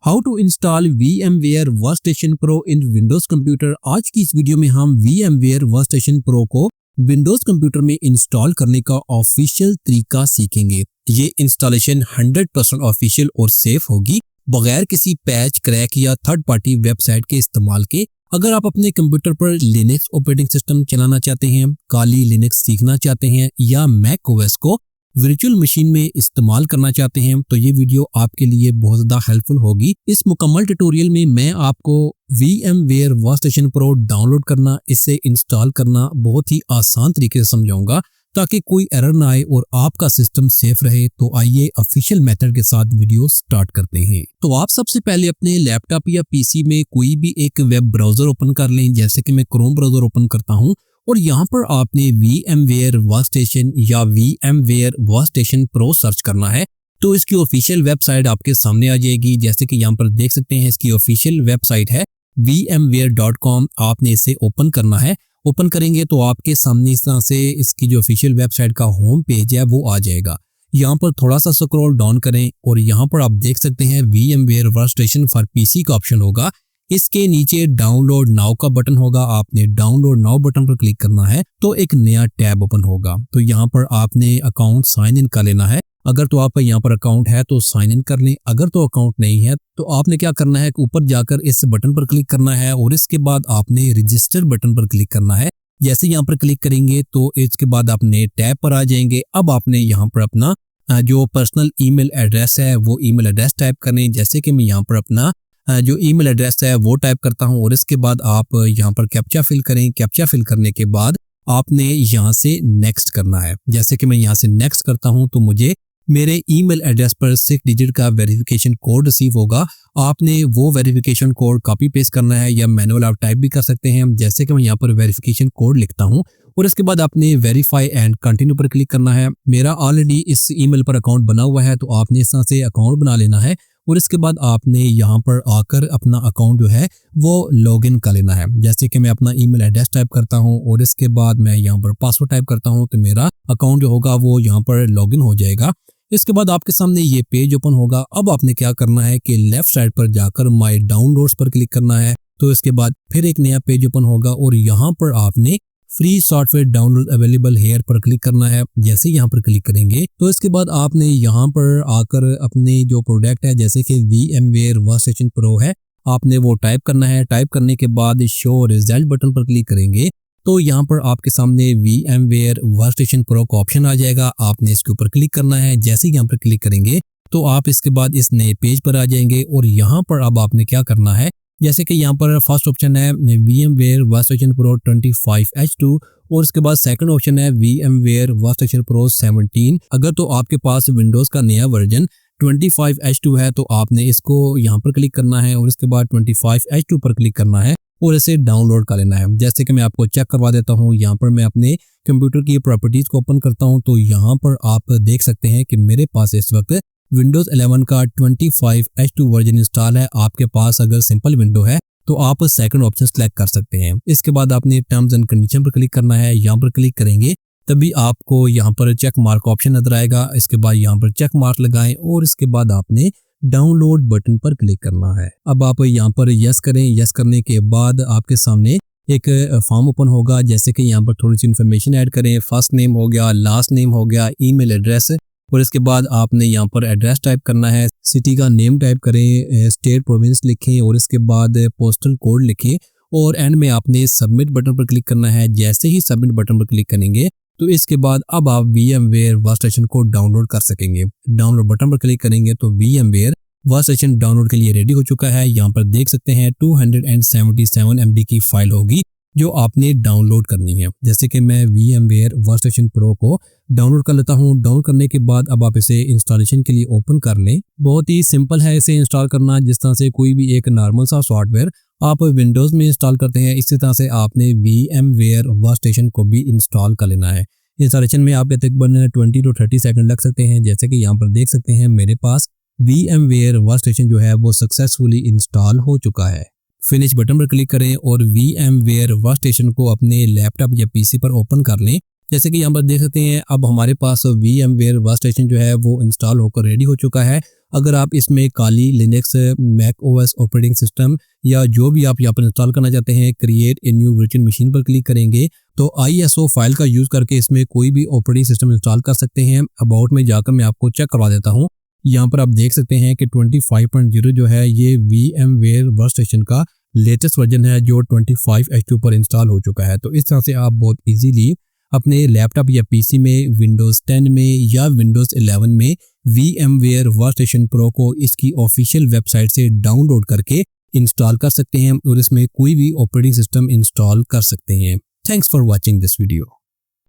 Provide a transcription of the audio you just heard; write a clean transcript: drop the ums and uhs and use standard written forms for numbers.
How to install VMware workstation pro in Windows computer. आज की इस वीडियो में हम VMware वर्कस्टेशन प्रो को विंडोज कंप्यूटर में इंस्टॉल करने का ऑफिशियल तरीका सीखेंगे। ये इंस्टॉलेशन 100% ऑफिशियल और सेफ होगी, बगैर किसी पैच, क्रैक या थर्ड पार्टी वेबसाइट के इस्तेमाल के। अगर आप अपने कंप्यूटर पर लिनक्स ऑपरेटिंग सिस्टम चलाना चाहते हैं, काली लिनक्स सीखना चाहते हैं या मैक ओएस को वर्चुअल मशीन में इस्तेमाल करना चाहते हैं तो ये वीडियो आपके लिए बहुत ज़्यादा हेल्पफुल होगी। इस मुकम्मल ट्यूटोरियल में मैं आपको VMware वर्कस्टेशन प्रो डाउनलोड करना, इसे इंस्टॉल करना बहुत ही आसान तरीके से समझाऊंगा ताकि कोई एरर ना आए और आपका सिस्टम सेफ रहे। तो आइए ऑफिशियल मेथड के साथ वीडियो स्टार्ट करते हैं। तो आप सबसे पहले अपने लैपटॉप या पीसी में कोई भी एक वेब ब्राउजर ओपन कर लें, जैसे कि मैं क्रोम ब्राउजर ओपन करता हूं और यहाँ पर आपने VMware वर्कस्टेशन या VMware वर्कस्टेशन प्रो सर्च करना है तो इसकी ऑफिशियल वेबसाइट आपके सामने आ जाएगी। जैसे कि यहाँ पर देख सकते हैं, इसकी ऑफिशियल वेबसाइट है vmware.com। आपने इसे ओपन करना है। ओपन करेंगे तो आपके सामने इस तरह से इसकी जो ऑफिशियल वेबसाइट का होम पेज है वो आ जाएगा। यहाँ पर थोड़ा सा स्क्रॉल डाउन करें और यहाँ पर आप देख सकते हैं VMware वर्कस्टेशन फॉर पीसी का ऑप्शन होगा। इसके नीचे डाउनलोड नाउ का बटन होगा। आपने डाउनलोड नाउ बटन पर क्लिक करना है तो एक नया टैब ओपन होगा। तो यहाँ पर आपने अकाउंट साइन इन कर लेना है। अगर तो आपका यहाँ पर अकाउंट है तो साइन इन कर लें, अगर तो अकाउंट नहीं है तो आपने क्या करना है, ऊपर जाकर इस बटन पर क्लिक करना है और इसके बाद आपने रजिस्टर बटन पर क्लिक करना है। जैसे यहाँ पर क्लिक करेंगे तो इसके बाद आपने टैब पर आ जाएंगे। अब आपने यहाँ पर अपना जो पर्सनल ईमेल एड्रेस है वो ईमेल एड्रेस टाइप करें। जैसे कि मैं यहाँ पर अपना जो ईमेल एड्रेस है वो टाइप करता हूं और इसके बाद आप यहाँ पर कैप्चा फिल करें। कैप्चा फिल करने के बाद आपने यहाँ से नेक्स्ट करना है। जैसे कि मैं यहाँ से नेक्स्ट करता हूं तो मुझे मेरे ईमेल एड्रेस पर 6 डिजिट का वेरिफिकेशन कोड रिसीव होगा। आपने वो वेरिफिकेशन कोड कॉपी पेस्ट करना है या मैनुअल आप टाइप भी कर सकते हैं। जैसे कि मैं यहाँ पर वेरिफिकेशन कोड लिखता हूँ और इसके बाद आपने वेरीफाई एंड कंटिन्यू पर क्लिक करना है। मेरा ऑलरेडी इस ईमेल पर अकाउंट बना हुआ है तो आपने इस तरह से अकाउंट बना लेना है और इसके बाद आपने यहाँ पर आकर अपना अकाउंट जो है वो लॉगिन कर लेना है। जैसे कि मैं अपना ईमेल एड्रेस टाइप करता हूँ और इसके बाद मैं यहाँ पर पासवर्ड टाइप करता हूँ तो मेरा अकाउंट जो होगा वो यहाँ पर लॉगिन हो जाएगा। इसके बाद आपके सामने ये पेज ओपन होगा। अब आपने क्या करना है कि लेफ्ट साइड पर जाकर माय डाउनलोड्स पर क्लिक करना है। तो इसके बाद फिर एक नया पेज ओपन होगा और यहाँ पर आपने free software download available hair पर क्लिक करना है। जैसे यहाँ पर क्लिक करेंगे तो इसके बाद आपने यहाँ पर आकर अपने जो प्रोडक्ट है, जैसे कि VMware वर्कस्टेशन प्रो है, आपने वो टाइप करना है। टाइप करने के बाद शो रिजल्ट बटन पर क्लिक करेंगे तो यहाँ पर आपके सामने VMware वर्कस्टेशन प्रो का ऑप्शन आ जाएगा। आपने इसके ऊपर क्लिक करना है। जैसे यहाँ पर क्लिक करेंगे तो आप इसके बाद इस नए पेज पर आ जाएंगे और यहाँ पर अब आपने क्या करना है, जैसे कि यहाँ पर फर्स्ट ऑप्शन है VMware वर्कस्टेशन प्रो 25H2 और उसके बाद सेकंड ऑप्शन है VMware वर्कस्टेशन प्रो 17। अगर तो आपके पास विंडोज़ का नया वर्जन 25H2 है तो आपने इसको यहाँ पर क्लिक करना है और इसके बाद 25H2 पर क्लिक करना है और इसे डाउनलोड कर लेना है। जैसे कि मैं आपको चेक करवा देता हूँ, यहाँ पर मैं अपने कंप्यूटर की प्रॉपर्टीज़ को ओपन करता हूँ तो यहाँ पर आप देख सकते हैं कि मेरे पास इस वक्त विंडोज़ 11 का 25H2 वर्जन इंस्टॉल है। आपके पास अगर सिंपल विंडो है तो आप सेकंड ऑप्शन सेलेक्ट कर सकते हैं। इसके बाद आपने टर्म्स एंड कंडीशन पर क्लिक करना है। यहाँ पर क्लिक करेंगे तभी आपको यहाँ पर चेक मार्क ऑप्शन नजर आएगा। इसके बाद यहाँ पर चेक मार्क लगाएं और इसके बाद आपने डाउनलोड बटन पर क्लिक करना है। अब आप यहाँ पर यस करें। यस करने के बाद आपके सामने एक फॉर्म ओपन होगा। जैसे कि यहाँ पर थोड़ी सी इन्फॉर्मेशन ऐड करें। फर्स्ट नेम हो गया, लास्ट नेम हो गया, ईमेल एड्रेस और इसके बाद आपने यहाँ पर एड्रेस टाइप करना है। सिटी का नेम टाइप करें, स्टेट प्रोविंस लिखें और इसके बाद पोस्टल कोड लिखें और एंड में आपने सबमिट बटन पर क्लिक करना है। जैसे ही सबमिट बटन पर क्लिक करेंगे तो इसके बाद अब आप VMware वर्कस्टेशन को डाउनलोड कर सकेंगे। डाउनलोड बटन पर क्लिक करेंगे तो VMware वर्कस्टेशन डाउनलोड के लिए रेडी हो चुका है। यहाँ पर देख सकते हैं 277 MB की फाइल होगी जो आपने डाउनलोड करनी है। जैसे कि मैं VMware वर्कस्टेशन प्रो को डाउनलोड कर लेता हूँ। डाउनलोड करने के बाद अब आप इसे इंस्टॉलेशन के लिए ओपन कर लें। बहुत ही सिंपल है इसे इंस्टॉल करना। जिस तरह से कोई भी एक नॉर्मल सा सॉफ्टवेयर आप विंडोज़ में इंस्टॉल करते हैं, इसी तरह से आपने VMware वर्कस्टेशन को भी इंस्टॉल कर लेना है। इंस्टॉलेशन में आप तकरीबन 20 to 30 सेकंड लग सकते हैं। जैसे कि यहाँ पर देख सकते हैं मेरे पास VMware वर्कस्टेशन जो है वो सक्सेसफुली इंस्टॉल हो चुका है। फिनिश बटन पर क्लिक करें और VMware वर्कस्टेशन को अपने लैपटॉप या पीसी पर ओपन कर लें। जैसे कि यहाँ पर देख सकते हैं अब हमारे पास VMware वर्कस्टेशन जो है वो इंस्टॉल होकर रेडी हो चुका है। अगर आप इसमें Kali Linux, Mac OS operating system या जो भी आप यहाँ पर इंस्टॉल करना चाहते हैं, create a new virtual machine पर क्लिक करेंगे तो ISO फाइल का यूज़ करके इसमें कोई भी ऑपरेटिंग सिस्टम इंस्टॉल कर सकते हैं। अबाउट में जाकर मैं आपको चेक करवा देता हूँ। यहाँ पर आप देख सकते हैं कि 25.0 जो है ये VMware वर्कस्टेशन का लेटेस्ट वर्जन है जो 25H2 पर इंस्टॉल हो चुका है। तो इस तरह से आप बहुत इजीली अपने लैपटॉप या पीसी में विंडोज़ 10 में या विंडोज़ 11 में VMware वर्कस्टेशन प्रो को इसकी ऑफिशियल वेबसाइट से डाउनलोड करके इंस्टॉल कर सकते हैं और इसमें कोई भी ऑपरेटिंग सिस्टम इंस्टॉल कर सकते हैं। Thanks for watching this video.